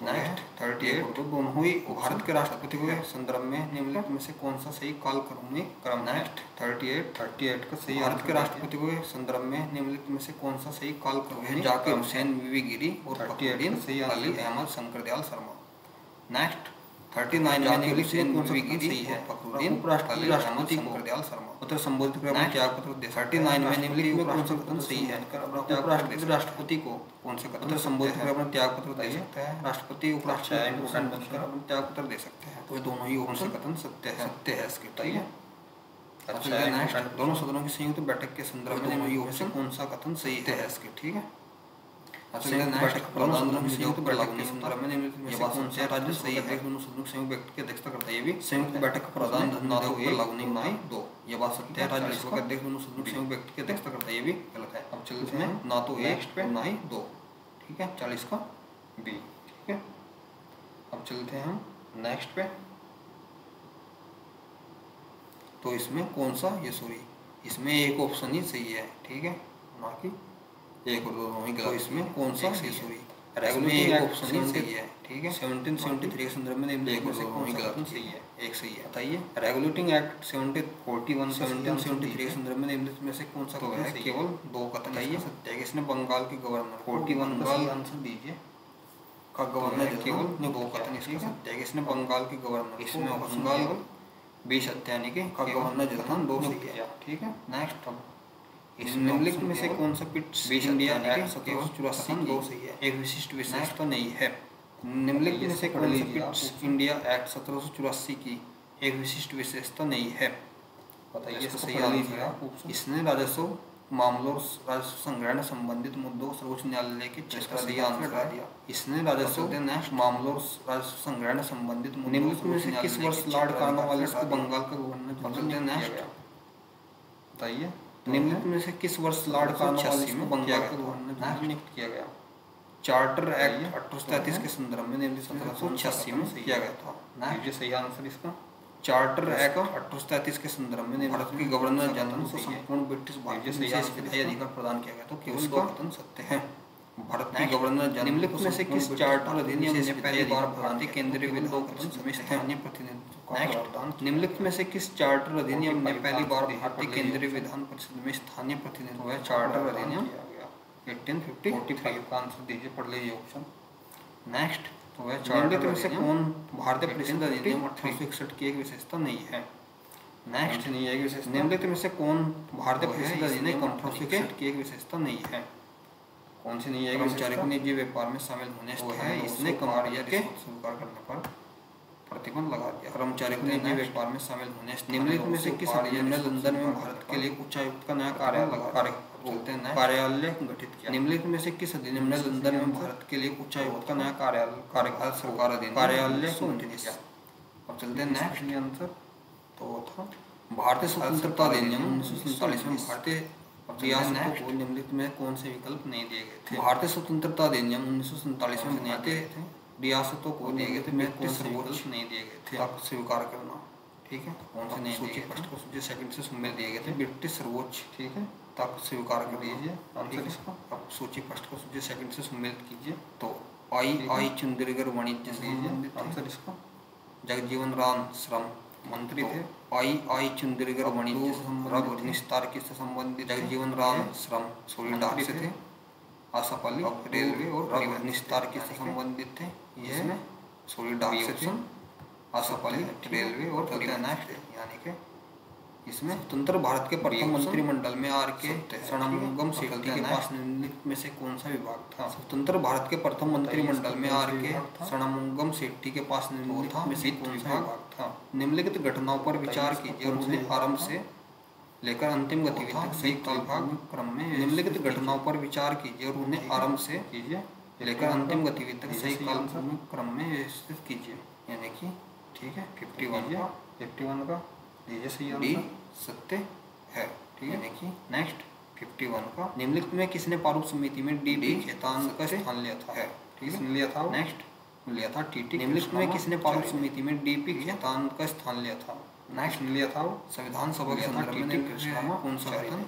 नेक्स्ट 38, तो दोनों हुई भारत के राष्ट्रपति के संदर्भ में निम्नलिखित में से कौन सा सही कालक्रमिक क्रम? नेक्स्ट 38 का सही, भारत के राष्ट्रपति के संदर्भ में निम्नलिखित में से कौन सा सही कालक्रमिक? जाकिर हुसैन, वीवी गिरी और फखरुद्दीन अली अहमद, शंकरदयाल शर्मा। नेक्स्ट 39 में निम्नलिखित कौन सा गिरी सही है? फखरुद्दीन अली अहमद, शंकरदयाल शर्मा। उत्तर संबोधित क्रम त्यागपत्र दे। 39 में निम्नलिखित में कौन सा कथन सही है? राष्ट्रपति को कौन सा कथन संबोधित कर अपना त्यागपत्र दे सकते हैं? राष्ट्रपति उपराष्ट्रपति त्यागपत्र दे सकते हैं, तो ये दोनों ही कौन सा कथन सत्य है? सत्य है इसके। ठीक है, अच्छा है। नेक्स्ट, दोनों सदनों की संयुक्त बैठक के संदर्भ में दोनों ही कौन सा कथन सही है इसके? ठीक है, संयुक्त बैठक प्रधान संयुक्त बैठक के संदर्भ में निम्नलिखित में से कौन सा राज्य सही है? दोनों सदनों संयुक्त बैठक की अध्यक्षता करता है, ये भी संयुक्त बैठक प्रधान ना तो 1 लागू नहीं ना ही 2, ये बात सत्य है। राज्यसभा का अध्यक्ष दोनों सदनों संयुक्त बैठक की अध्यक्षता करता है, ये भी गलत है। अब चलते हैं ना तो 1 पे ना ही 2। ठीक है, 40 का बी। ठीक है, अब चलते हैं हम नेक्स्ट पे। तो इसमें कौन सा, ये सॉरी इसमें एक ऑप्शन ही सही है। ठीक है, ना कि एक और दोनों ही गलत। इसमें कौन सा सही, सॉरी इसमें एक ऑप्शन ही सही है। ठीक है। 1773 के संदर्भ में निम्नलिखित में से कौन सा कथन सही है? एक सही है, बताइए। रेगुलेटिंग एक्ट 1773 के संदर्भ में निम्नलिखित में से कौन सा कथन सही है? केवल दो कथन है, सत्य है। इसने बंगाल के गवर्नर 41 का आंसर दीजिए का गवर्नर केवल दो कथन इसका सत्य है। इसने बंगाल के गवर्नर इसमें बंगाल 20 सत्य यानी कि का गवर्नर जो था दो सही है, ठीक है। नेक्स्ट अब निम्नलिखित में से कौन सा पिट्स इंडिया एक्ट 1784 दो सही है, एक विशिष्ट विशेषता नहीं है। निम्नलिखित में से कौन सा पिट्स इंडिया एक्ट 1784 की एक विशिष्ट विशेषता नहीं है? बताइए इसका सही आंसर है। इसने राजस्व मामलों राजस्व संग्रहण संबंधित मुद्दों को सर्वोच्च न्यायालय के इसका सही आंसर है। इसने राजस्व मामलों राजस्व संग्रहण संबंधित निम्नलिखित में से किस वर्ष लॉर्ड कॉर्नवालिस को बंगाल का गवर्नर नेक्स्ट बताइए। निम्नलिखित में से किस वर्ष लॉर्ड कॉर्नवालिस को बंगाल का गवर्नर नियुक्त किया गया? चार्टर एक्ट 1833 के संदर्भ में निम्नलिखित 1786 में किया गया था। ये सही आंसर इसका। चार्टर एक्ट 1833 के संदर्भ में भारत के गवर्नर जनरल को संपूर्ण ब्रिटिश भारतीय विशेष विधायी अधिकार प्रदान किया गया, तो केवल दो कथन सत्य है। भारत के गवर्नर जनरल निम्नलिखित में से किस चार्टर अधिनियम ने पहली बार भारतीय केंद्रीय विधान परिषद में स्थानीय प्रतिनिधित्व का निम्नलिखित में से किस चार्टर अधिनियम ने पहली बार भारतीय केंद्रीय विधान परिषद में स्थानीय प्रतिनिधित्व है? चार्टर अधिनियम 1853 का आंसर दीजिए, पढ़ लीजिए ऑप्शन। नेक्स्ट तो वह निम्नलिखित में से कौन भारतीय परिषद अधिनियम 1861 की एक विशेषता नहीं है? नेक्स्ट नहीं है विशेषता। निम्नलिखित में से कौन भारतीय परिषद अधिनियम 1861 की एक विशेषता नहीं है? कौन सी नहीं है? कर्मचारी को निजी व्यापार में शामिल होने से है इसने कंपनी के स्वीकार करने पर प्रतिबंध लगा दिया। कर्मचारी को निजी व्यापार में शामिल होने से निम्नलिखित में से किस अधिनियम ने लंदन में भारत के लिए उच्चायुक्त का नया कार्यालय गठित किया? निम्नलिखित में से किस अधिनियम ने लंदन में भारत के लिए उच्चायुक्त का नया कार्यकाल सरकार अधिनियम कार्यालय गठित किया? अब चलते हैं नेक्स्ट आंसर तो था भारतीय स्वतंत्रता अधिनियम 1947 में भारतीय रियासतों को निम्नलिखित में कौन से विकल्प नहीं दिए गए थे? भारतीय स्वतंत्रता अधिनियम 1947 में बनाते थे रियासतों को दिए गए थे, कौन से विकल्प नहीं दिए गए थे? तक स्वीकार करना, ठीक है। कौन से नहीं? सूची फर्स्ट को सूची सेकंड से सुमेर दिए गए थे ब्रिटिश सर्वोच्च, ठीक है। तक स्वीकार कर लीजिए आंसर इसका। अब सूची फर्स्ट को सूची सेकंड से सुमेर कीजिए तो आई चंद्रगढ़ वाणिज्य से संबंधित आंसर इसका। जगजीवन राम श्रम मंत्री थे। आई चंद्रगढ़ वाणिज्य से निस्तार किससे संबंधित? जगजीवन राम श्रम सोरी डाक से थे। आसापाली रेलवे और निस्तार किससे संबंधित थे? ये सोरी डाक से थे। आसापाली रेलवे और नेक्स्ट यानी कि इसमें स्वतंत्र भारत के प्रथम मंत्रिमंडल में आर के षणमुगम सेठी के पास निम्नलिखित में से कौन सा विभाग था? स्वतंत्र भारत के प्रथम मंत्रिमंडल में आर के षणमुगम सेठी के पास निम्नलिखित में से कौन सा विभाग था? निम्नलिखित घटनाओं पर विचार कीजिए और उन्हें आरंभ से लेकर अंतिम गतिविधि तक सही कालभाग क्रम में निम्नलिखित घटनाओं पर विचार कीजिए और उन्हें आरंभ से कीजिए लेकर अंतिम गतिविधि तक सही कालभाग क्रम में व्यवस्थित कीजिए, यानी कि ठीक है। 51 का दीजिए सही आंसर सत्य है, ठीक है। देखिए नेक्स्ट 51 का निम्नलिखित में किसने प्रारूप समिति में डी खेतान का स्थान लिया था? है ठीक है, लिया था। नेक्स्ट लिया था टीटी। निम्नलिखित में किसने प्रारूप समिति में डीपी खेतान का स्थान लिया था? नेक्स्ट लिया था संविधान सभा के संदर्भ में कौन सा कथन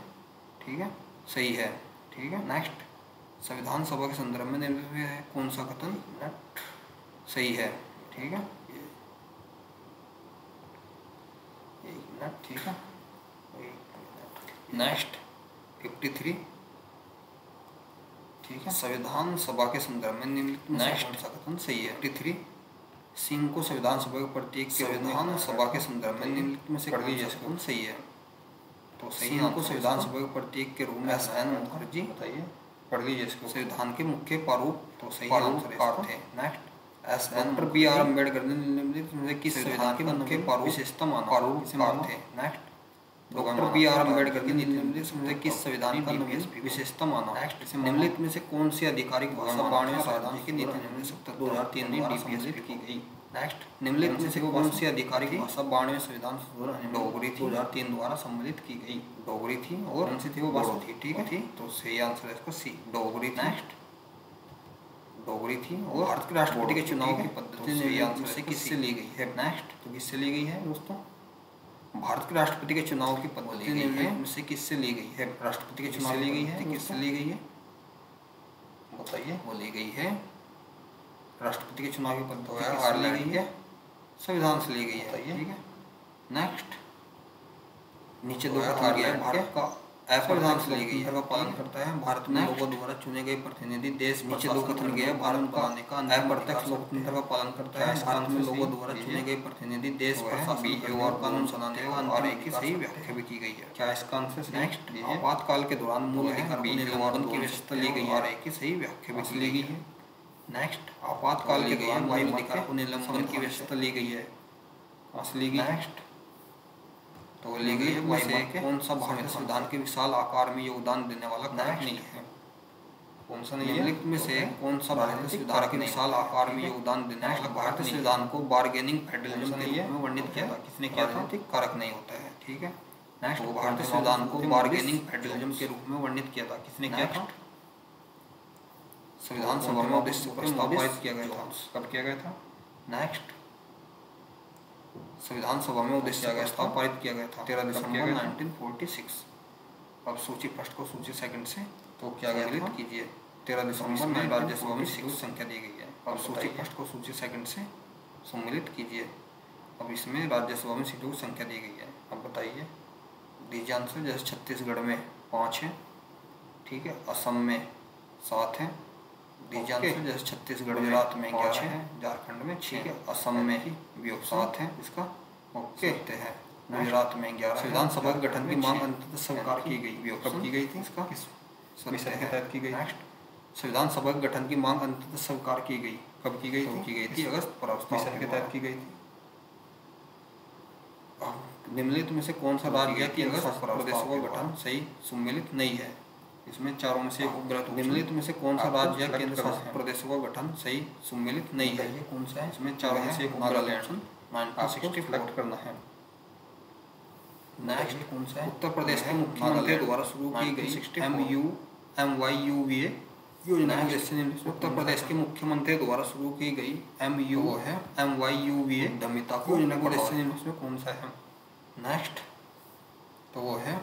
ठीक है सही है, ठीक है। नेक्स्ट संविधान सभा के संदर्भ में कौन सा कथन सही है, ठीक है। ठीक है। नेक्स्ट 53 ठीक है। संविधान सभा के संदर्भ में निम्नलिखित नेक्स्ट कौन सा कथन सही है? 53 सिंह को संविधान सभा के प्रतीक के संविधान सभा के संदर्भ में निम्नलिखित में से कौन सही है? तो सही को संविधान सभा के प्रतीक के रूप में एस.एन. मुखर्जी बताइए, पढ़ लीजिए इसको। संविधान के मुख्य प्रारूप तो सही आंसर थे। Next doctor B R. अम्बेडकर ने निम्नलिखित में से किस संविधान के मुख्य प्रारूप विशेषता प्रारूप थे? Next doctor B R. अम्बेडकर ने निम्नलिखित में से किस संविधान की विशेषता माना? नेक्स्ट निम्नलिखित में से कौन सी आधिकारिक भाषा 92वें संविधान की नीति निम्न 2003 में डीपीएसपी की गई? नेक्स्ट निम्नलिखित में से कौन सी आधिकारिक भाषा 92वें संविधान डोगरी थी 2003 द्वारा सम्मिलित की गई? डोगरी थी और कौन सी थी? वो भाषा थी, ठीक है। तो सही आंसर है इसका सी डोगरी। नेक्स्ट डोगरी थी और भारत के राष्ट्रपति के चुनाव की पद्धति सही आंसर से किससे ली गई है? नेक्स्ट तो किससे ली गई है दोस्तों? भारत के राष्ट्रपति के चुनाव की पद्धति में से किससे ली गई है? राष्ट्रपति के चुनाव ली गई है, किससे ली गई है बताइए? वो ली गई है राष्ट्रपति के चुनाव की पद्धति किससे ली गई है? संविधान से ली गई है। ठीक है, नेक्स्ट नीचे दो कथन दिया है, भारत का संविधान से ली गई है का पालन करता है। भारत में लोगों द्वारा चुने गए प्रतिनिधि देश नीचे दो कथन गया है, भारत बनाने का अप्रत्यक्ष लोकतंत्र का पालन करता है। भारत में लोगों द्वारा चुने गए प्रतिनिधि देश प्रशासन और कानून बनाने का और एक सही व्याख्या भी की गई है। क्या इसका आंसर? नेक्स्ट आपातकाल के दौरान मूल अधिकार की व्यवस्था ली गई और एक सही व्याख्या भी ली गई है। नेक्स्ट आपातकाल के दौरान मूल अधिकार को निलंबन की व्यवस्था ली गई है, ली गई। नेक्स्ट तो ली गई है कौन सा भारतीय संविधान के विशाल आकार में योगदान देने वाला कारक नहीं है? कौन सा नहीं है? निम्नलिखित में से कौन सा भारतीय संविधान के विशाल आकार में योगदान देने वाला भारतीय संविधान को बार्गेनिंग फेडरलिज्म के रूप में वर्णित किया था? किसने किया था? कारक नहीं होता है। ठीक है, नेक्स्ट भारतीय संविधान को बार्गेनिंग फेडरलिज्म के रूप में वर्णित किया था? किसने किया था? संविधान सभा में उद्देश्य प्रस्ताव पारित किया गया था। कब किया गया था? नेक्स्ट संविधान सभा में उद्देश्य प्रस्ताव पारित किया गया था 13 दिसंबर 1946। अब सूची फर्स्ट को सूची सेकंड से तो क्या गया कीजिए। 13 दिसंबर में राज्यसभा में सीटों की संख्या दी गई है। अब सूची फर्स्ट को सूची सेकंड से सम्मिलित कीजिए। अब इसमें राज्यसभा में सीटों की संख्या दी गई है। अब बताइए दीजिए आंसर। जैसे छत्तीसगढ़ में 5 है, ठीक है, असम में 7 है। दीजिए आंसर। जैसे छत्तीसगढ़ गुजरात में 11 है, झारखंड में 6 है, असम में भी 7 है। इसका ओके है गुजरात में 11। संविधान सभा के गठन की मांग अंततः स्वीकार की गई। कब की गई थी? इसका विषय के तहत की गई। नेक्स्ट संविधान सभा के गठन की मांग अंततः स्वीकार की गई। कब की गई थी? की गई थी अगस्त प्रस्ताव के तहत की गई थी। निम्नलिखित में से कौन सा राज्य की अगस्त प्रदेशों का गठन सही सम्मिलित नहीं है? इसमें चारों में से गलत। निम्नलिखित में से कौन सा राज्य या केंद्र शासित प्रदेशों का गठन सही सम्मिलित नहीं है? कौन सा है? इसमें चारों में से नागालैंड 1960 सेलेक्ट करना है। नेक्स्ट कौन सा है? उत्तर प्रदेश के मुख्यमंत्री द्वारा शुरू की गई MYUVA योजना के उद्देश्य निम्नलिखित। उत्तर प्रदेश के मुख्यमंत्री द्वारा शुरू की गई MYUVA उद्यमिता को योजना के उद्देश्य निम्नलिखित में कौन सा है? नेक्स्ट तो वो है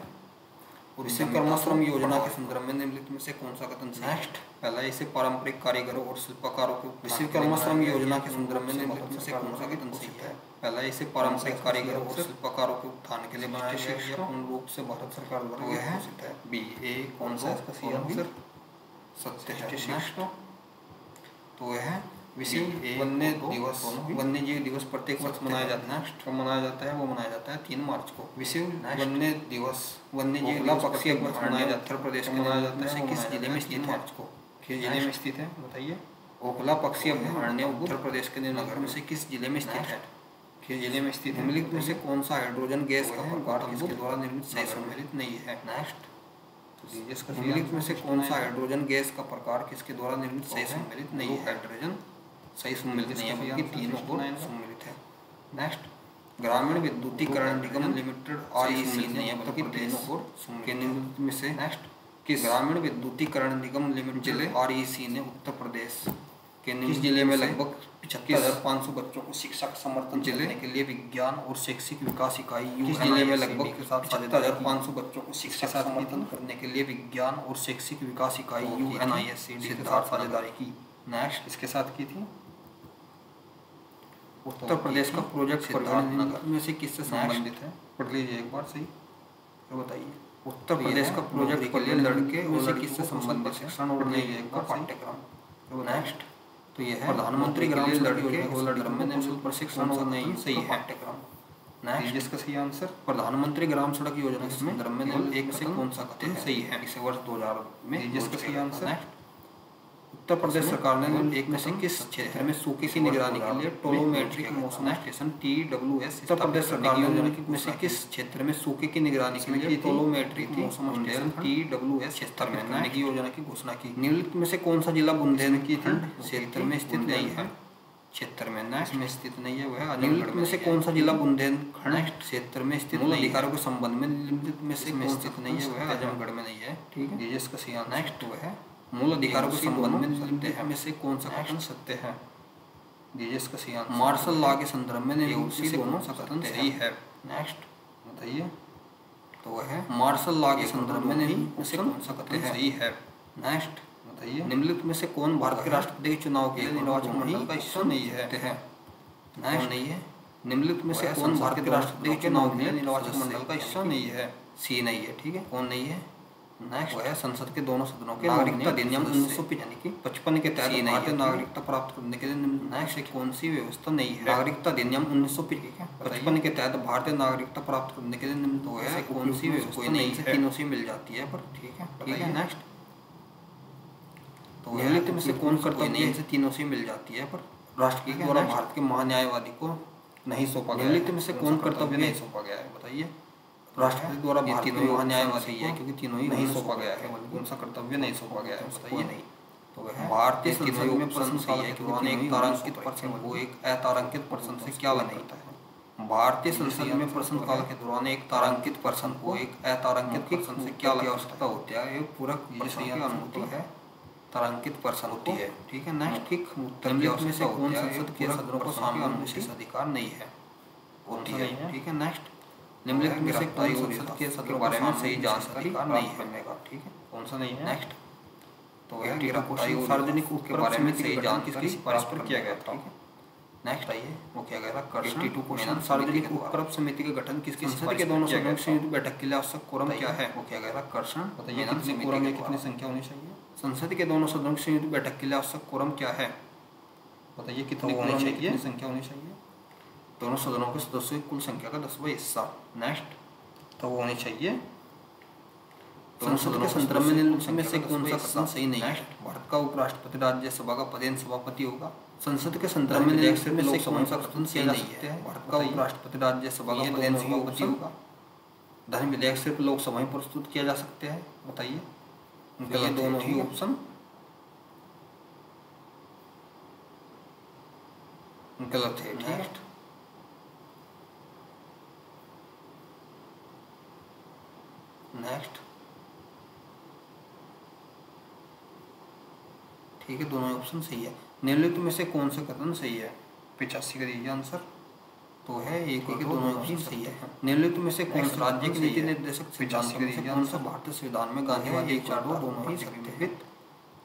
विश्वकर्मा श्रम योजना के संदर्भ में निम्नलिखित में से कौन सा कथन सही? नेक्स्ट पहला इसे पारंपरिक कारीगरों और शिल्पकारों को विश्वकर्मा श्रम योजना के संदर्भ में निम्नलिखित में से कौन सा कथन सही है? पहला इसे पारंपरिक कारीगरों और शिल्पकारों के उत्थान के लिए बनाया गया पूर्ण रूप से भारत सरकार द्वारा घोषित है। बी ए कौन सा इसका सही आंसर? सत्य है। नेक्स्ट तो वह है विश्व वन्य जीव दिवस प्रत्येक वर्ष मनाया जाता है। नेक्स्ट कब मनाया जाता है? वो मनाया जाता है 3 मार्च को। विश्व वन्य दिवस वन्य जीव पक्षी अभ्यारण्य मनाया जाता है उत्तर प्रदेश में मनाया जाता है। किस जिले में स्थित मार्च को? किस जिले में स्थित है बताइए? ओखला पक्षी अभ्यारण्य उत्तर प्रदेश के नगर में से किस जिले में स्थित है? किस जिले में स्थित है? निम्नलिखित में से कौन सा हाइड्रोजन गैस का प्रकार किसके द्वारा निर्मित सही सम्मिलित नहीं है? नेक्स्ट निम्नलिखित में से कौन सा हाइड्रोजन गैस का प्रकार किसके द्वारा निर्मित सही सम्मिलित नहीं है? हाइड्रोजन सही सम्मिलित नहीं है बल्कि तीनों को सम्मिलित है। नेक्स्ट ग्रामीण विद्युतीकरण निगम लिमिटेड REC नहीं है बल्कि तीनों को के निम्नलिखित में से नेक्स्ट किस ग्रामीण विद्युतीकरण निगम लिमिटेड REC ने उत्तर प्रदेश के किस जिले में लगभग 75,500 बच्चों को शिक्षा का समर्थन देने के लिए विज्ञान और शैक्षिक विकास इकाई किस जिले में लगभग 75,500 बच्चों को शिक्षा का समर्थन करने के लिए विज्ञान और शैक्षिक विकास इकाई UNISED के साथ साझेदारी की? नेक्स्ट इसके साथ की थी उत्तर प्रदेश का प्रोजेक्ट सिद्धार्थनगर में से किससे संबंधित है? पढ़ लीजिए एक बार सही तो बताइए। उत्तर प्रदेश का प्रोजेक्ट के लिए लड़के और से किससे संबंधित शिक्षण और एक बार पाठ्यक्रम। नेक्स्ट तो यह है प्रधानमंत्री ग्राम लड़के और लड़कियों में निःशुल्क प्रशिक्षण और नहीं सही है पाठ्यक्रम। नेक्स्ट जिसका सही आंसर प्रधानमंत्री ग्राम सड़क योजना के संदर्भ में एक से कौन सा कथन सही है? इसे वर्ष 2000 में जिसका सही आंसर उत्तर प्रदेश सरकार ने एक में से किस क्षेत्र में सूखे की निगरानी के लिए टोलोमेट्रिक मौसम स्टेशन TWS उत्तर प्रदेश सरकार ने में से किस क्षेत्र में सूखे की निगरानी के लिए टोलोमेट्रिक मौसम स्टेशन TWS क्षेत्र में बनाने की योजना की घोषणा की? निम्नलिखित में से कौन सा जिला बुंदेलखंड क्षेत्र में स्थित नहीं है? क्षेत्र में नेक्स्ट में स्थित नहीं है वह निम्नलिखित में से कौन सा जिला बुंदेलखंड क्षेत्र में स्थित मूल अधिकारों के संबंध में निम्नलिखित में से स्थित नहीं है वह आजमगढ़ में नहीं है। ठीक है जिसका सही आंसर नेक्स्ट वह है मूल अधिकारों के संबंध में निम्नलिखित में से कौन सा कथन सत्य है? इसका सही आंसर मार्शल लॉ के संदर्भ में निम्नलिखित में से कौन सा कथन सही है? नेक्स्ट बताइए तो वह है मार्शल लॉ के संदर्भ में निम्नलिखित में से कौन सा कथन सही है? नेक्स्ट बताइए निम्नलिखित में से कौन भारत के राष्ट्रपति के चुनाव के लिए निर्वाचन मंडल का हिस्सा नहीं है? कौन नहीं है? निम्नलिखित में से कौन भारत के राष्ट्रपति के चुनाव के लिए निर्वाचन मंडल का हिस्सा नहीं है? सी नहीं है। ठीक है, कौन नहीं है? नेक्स्ट वह संसद के दोनों सदनों के नागरिकता अधिनियम 1950 यानी कि 55 के तहत भारतीय नागरिकता प्राप्त करने के लिए नेक्स्ट कौन सी व्यवस्था नहीं है? नागरिकता अधिनियम 1955 के तहत भारतीय नागरिकता प्राप्त करने के लिए तो है कौन सी व्यवस्था नहीं है? तीनों से मिल जाती है पर ठीक है। नेक्स्ट तो निम्नलिखित में से कौन कर्तव्य नहीं से तीनों से मिल जाती है पर राष्ट्रपति के द्वारा भारत के महान्यायवादी को नहीं सौंपा गया? निम्नलिखित में से कौन कर्तव्य नहीं सौंपा गया है? बताइए। राष्ट्रपति द्वारा भारत के महान्यायवादी है क्योंकि तीनों ही नहीं सौंपा गया है। कौन सा कर्तव्य नहीं सौंपा गया है? बताइए। नहीं तो वह भारतीय संसद में प्रश्न सही है क्योंकि एक तारांकित पर्सन को एक अतारांकित पर्सन से क्या बनाता है? भारतीय संसद में प्रश्नकाल के दौरान एक तारांकित पर्सन को एक अतारांकित पर्सन से क्या आवश्यकता होती है? एक पूरक अनुभूति है तारांकित पर्सन होती है। ठीक है। नेक्स्ट ठीक उत्तर में से कौन संसद के सदनों को सामान्य विशेष अधिकार नहीं है? होती है। ठीक है। नेक्स्ट निम्नलिखित में से कौन संसद के सदन के बारे में सही जानकारी नहीं है? ठीक है, कौन सा नहीं है? नेक्स्ट तो वह सार्वजनिक उपक्रम के बारे में सही जानकारी सिफारिश पर किया गया था। नेक्स्ट आइए वो किया गया था कर्षण। क्वेश्चन सार्वजनिक उपक्रम समिति का गठन किसकी सिफारिश के दोनों सदनों की संयुक्त बैठक के लिए आवश्यक कोरम क्या है? वो किया गया था कर्षण। बताइए कितने कोरम में कितनी संख्या होनी चाहिए? संसद के दोनों सदनों की संयुक्त बैठक के लिए आवश्यक कोरम क्या है? बताइए कितनी होनी चाहिए? कितनी संख्या होनी चाहिए? दोनों सदनों के सदस्यों की कुल संख्या का 10वां हिस्सा। नेक्स्ट तो वो होनी चाहिए। संसद के संदर्भ में निम्नलिखित में से कौन सा कथन सही नहीं है? भारत का उपराष्ट्रपति राज्यसभा का पदेन सभापति होगा। संसद के संदर्भ में निम्नलिखित में से कौन सा कथन सही नहीं है? भारत का उपराष्ट्रपति राज्यसभा का पदेन सभापति होगा। धन विधेयक सिर्फ लोकसभा में प्रस्तुत किया जा सकते हैं। बताइए। ये दोनों ही ऑप्शन गलत है। नेक्स्ट ठीक है, दोनों ऑप्शन सही है। निम्नलिखित में से कौन सा कथन सही है? 85 का दीजिए आंसर। तो है एक के दोनों ऑप्शन सही है। निम्नलिखित में से कौन सा राज्य के नीति निर्देशक सिद्धांतों में से कौन सा भारतीय संविधान में गांधीवादी विचार दोनों ही संग्रहित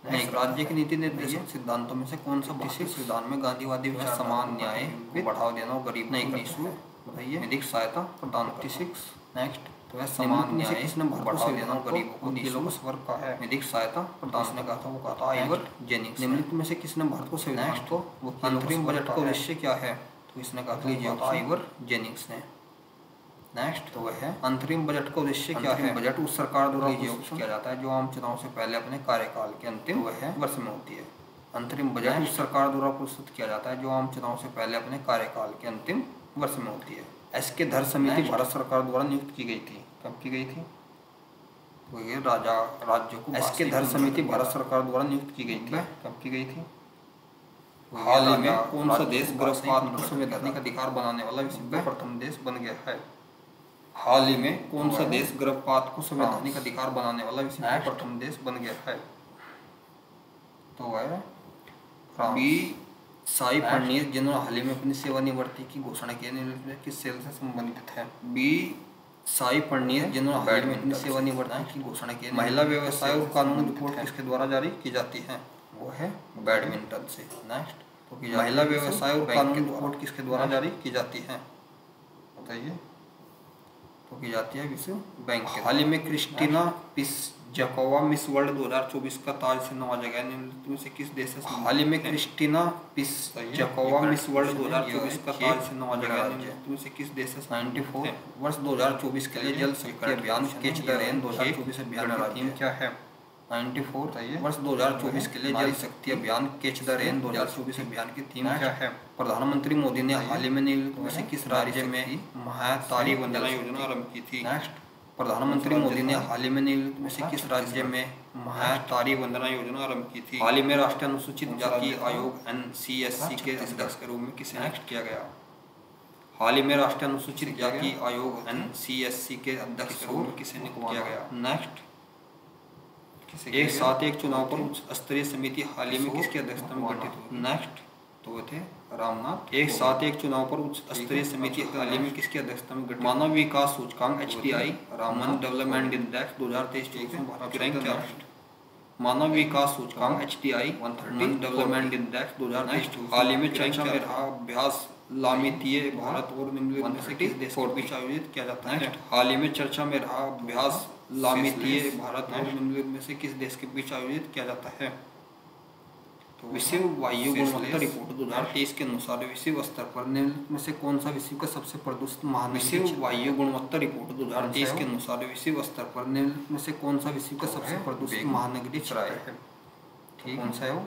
नहीं? राज्य के नीति निर्देशक सिद्धांतों में से कौन सा भारतीय संविधान में गांधीवादी विचार समान न्याय को बढ़ावा देना और गरीब नहीं करना? बताइए। विधिक सहायता प्रदान। 36 नेक्स्ट तो वह समान न्याय किसने बढ़ावा देना और गरीबों को नीलों को स्वर्ग का है? विधिक सहायता प्रदान ने कहा था, वो कहा था आइवर जेनिंग्स। निम्नलिखित में से किसने भारत को संविधान को वो अंतरिम बजट का उद्देश्य क्या है? तो इसने कहा था आइवर जेनिंग्स ने। नेक्स्ट तो वह है अंतरिम बजट का उद्देश्य क्या है? बजट उस सरकार द्वारा किया जाता है जो आम चुनाव से पहले अपने कार्यकाल के अंतिम वर्ष में होती है। अंतरिम बजट उस सरकार द्वारा प्रस्तुत किया जाता है जो आम चुनाव से पहले अपने कार्यकाल के अंतिम वर्ष में होती है। एसके धर समिति भारत सरकार द्वारा नियुक्त की गई थी। कब की गई थी? तो ये राज्यों को एसके धर समिति भारत सरकार द्वारा नियुक्त की गई थी। कब की गई थी? हाल ही में कौन सा देश गर्भपात को संवैधानिक अधिकार बनाने वाला विश्व का प्रथम देश बन गया है? हाल ही में कौन सा देश गर्भपात को संवैधानिक अधिकार बनाने वाला विश्व का प्रथम देश बन गया है? तो है बी साई फडणवीस जिन्होंने हाल ही में अपनी सेवानिवृत्ति की घोषणा की। निम्नलिखित किस सेल से संबंधित है? बी साई फडणवीस जिन्होंने हाल ही में अपनी सेवानिवृत्ति की घोषणा की। महिला व्यवसाय और कानून रिपोर्ट किसके द्वारा जारी की जाती है? वो है बैडमिंटन से। नेक्स्ट तो महिला व्यवसाय और कानून रिपोर्ट किसके द्वारा जारी की जाती है? बताइए। तो की जाती है विश्व बैंक के। हाल ही में क्रिस्टीना पिसजाकोवा मिस वर्ल्ड 2024 का ताज से नवाजा गया। निम्नलिखित में से किस देश से? हाल ही में क्रिस्टीना पिसजाकोवा मिस वर्ल्ड 2024 का ताज से नवाजा गया। निम्नलिखित में से किस देश से? 94 वर्ष 2024 के लिए जल शक्ति अभियान कैच द रेन 2024 अभियान का थीम क्या है? 94 वर्ष 2024 के लिए जल शक्ति अभियान कैच द रेन 2024 अभियान की थीम क्या है? प्रधानमंत्री मोदी ने हाल ही में निम्नलिखित में से किस राज्य में महातारी वंदना योजना आरंभ की थी? नेक्स्ट प्रधानमंत्री मोदी ने हाल ही में निम्नलिखित में से किस राज्य में महातारी वंदना योजना आरंभ की थी? हाल ही में राष्ट्रीय अनुसूचित जाति आयोग NCSC के अध्यक्ष के रूप में किसे नियुक्त किया गया? हाल ही में राष्ट्रीय अनुसूचित जाति आयोग NCSC के अध्यक्ष के रूप में किसे नियुक्त किया गया? नेक्स्ट एक साथ एक चुनाव पर उच्च स्तरीय समिति हाल ही में किसकी अध्यक्षता में गठित हुई? नेक्स्ट तो वो थे रामनाथ। एक साथ एक चुनाव पर उच्च स्तरीय समिति हाल ही में किसकी अध्यक्षता में गठित? मानव विकास सूचकांक HDI रामन डेवलपमेंट इंडेक्स 2023-24 में भारत की रैंक क्या है? मानव विकास सूचकांक HDI 130 डेवलपमेंट इंडेक्स 2023 हाल ही में चर्चा में रहा अभ्यास लामितीय भारत और निम्नलिखित में से किस देश के बीच आयोजित किया जाता है? हाल ही में चर्चा में रहा अभ्यास लामितीय भारत और निम्नलिखित में से किस देश के बीच आयोजित किया जाता है? तो विश्व वायु गुणवत्ता रिपोर्ट 2023 के अनुसार विश्व स्तर पर निम्नलिखित में से कौन सा विश्व का सबसे प्रदूषित महानगरी? विश्व वायु गुणवत्ता रिपोर्ट 2023 के अनुसार विश्व स्तर पर निम्नलिखित में से कौन सा विश्व का सबसे प्रदूषित महानगरी है? ठीक, कौन सा है वो?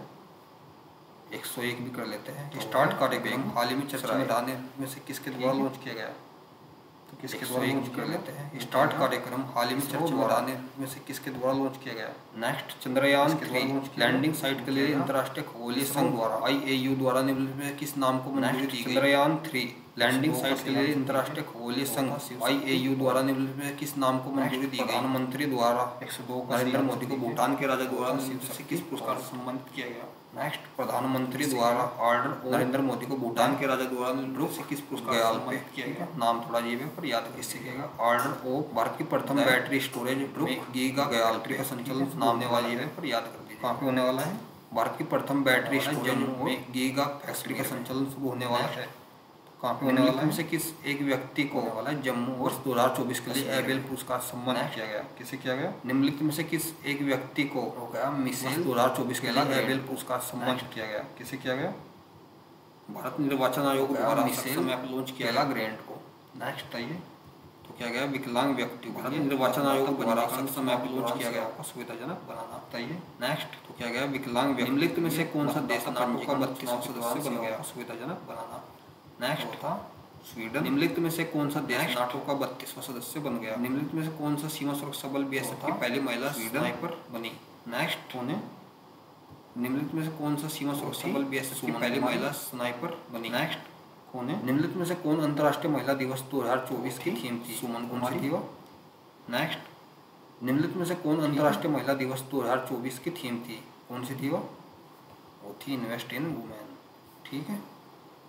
101 भी कर लेते हैं। स्टार्ट कार्यक्रम हाल ही में चर्चा में आने में से किसके द्वारा लॉन्च किया गया? तो किसके द्वारा लॉन्च कर लेते हैं। स्टार्ट कार्यक्रम हाल ही में चर्चा में आने में से किसके द्वारा लॉन्च किया गया? नेक्स्ट, चंद्रयान 3 लैंडिंग साइट के लिए अंतर्राष्ट्रीय खगोलीय संघ द्वारा IAU द्वारा निम्नलिखित में किस नाम को मंजूरी दी गई? चंद्रयान 3 लैंडिंग साइट के लिए अंतर्राष्ट्रीय खगोलीय संघ IAU द्वारा निम्नलिखित में किस नाम को मंजूरी दी गई? प्रधानमंत्री द्वारा 102 नरेंद्र मोदी को भूटान के राजा द्वारा से किस पुरस्कार से सम्मानित किया गया? नेक्स्ट, प्रधानमंत्री द्वारा ऑर्डर नरेंद्र मोदी को भूटान के राजा द्वारा से किस पुरस्कार से सम्मानित किया गया? नाम थोड़ा अजीब है पर याद किससे किया? ऑर्डर ऑफ भारत की प्रथम बैटरी स्टोरेज गीगा गैलेक्ट्री का संचालन नाम वाली है पर याद कर दीजिए। काफी होने वाला है। भारत की प्रथम बैटरी स्टोरेज में गीगा फैक्ट्री का संचालन शुरू होने वाला है। काफी होने वाला है। से किस एक व्यक्ति को वाला जम्मू वर्ष 2024 के लिए एबेल पुरस्कार सम्मानित किया गया? किसे किया गया? निम्नलिखित में से किस एक व्यक्ति को हो गया मिसेल 2024 के लिए एबेल पुरस्कार सम्मानित किया गया? किसे किया गया? भारत निर्वाचन आयोग द्वारा मिसेल लॉन्च किया गया ग्रेंट को। नेक्स्ट आइए, तो क्या गया? विकलांग व्यक्ति भारत निर्वाचन आयोग द्वारा समय पर लॉन्च किया गया आपको सुविधाजनक बनाना। बताइए। नेक्स्ट, तो क्या गया? विकलांग व्यक्ति निम्नलिखित में से कौन सा देश नाटो का 32वां सदस्य बन गया सुविधाजनक बनाना? नेक्स्ट था स्वीडन। निम्नलिखित में से कौन सा देश नाटो का 32वां सदस्य बन गया? निम्नलिखित में से कौन सा सीमा सुरक्षा बल BSF की पहली महिला स्नाइपर बनी? नेक्स्ट, निम्नलिखित में से कौन सा सीमा सुरक्षा बल BSF की पहली महिला स्नाइपर बनी? नेक्स्ट, कौन है? निम्नलिखित में से कौन अंतर्राष्ट्रीय महिला दिवस 2024 की थीम थी? सुमन कुमारी थी वो। नेक्स्ट, निम्नलिखित में से कौन अंतर्राष्ट्रीय महिला दिवस 2024 की थीम थी? कौन सी थी वो थी इन्वेस्ट इन वुमेन। ठीक है।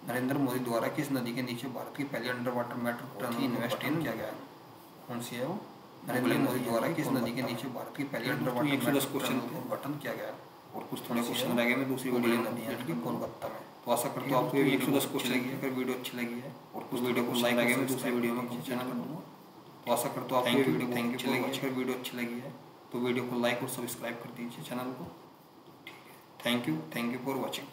नरेंद्र मोदी द्वारा किस नदी के नीचे भारत की पहली under water metro train invest in किया गया? कौन सी है वो? नरेंद्र मोदी द्वारा किस नदी के नीचे भारत की पहली अंडर वाटर 110 क्वेश्चन बटन किया गया? और कुछ थोड़े क्वेश्चन रह गए मैं दूसरी बड़ी नदी यानी कि कोलकाता में। तो आशा करता हूँ आपको 110 क्वेश्चन लगी है। अगर वीडियो अच्छी लगी है और कुछ वीडियो को लाइक लगे मैं दूसरी वीडियो में चैनल कर दूँगा। तो आशा करता हूँ आपको वीडियो अच्छी लगी है। अगर वीडियो अच्छी लगी है तो वीडियो को लाइक और सब्सक्राइब कर दीजिए चैनल को। ठीक है, थैंक यू फॉर वॉचिंग।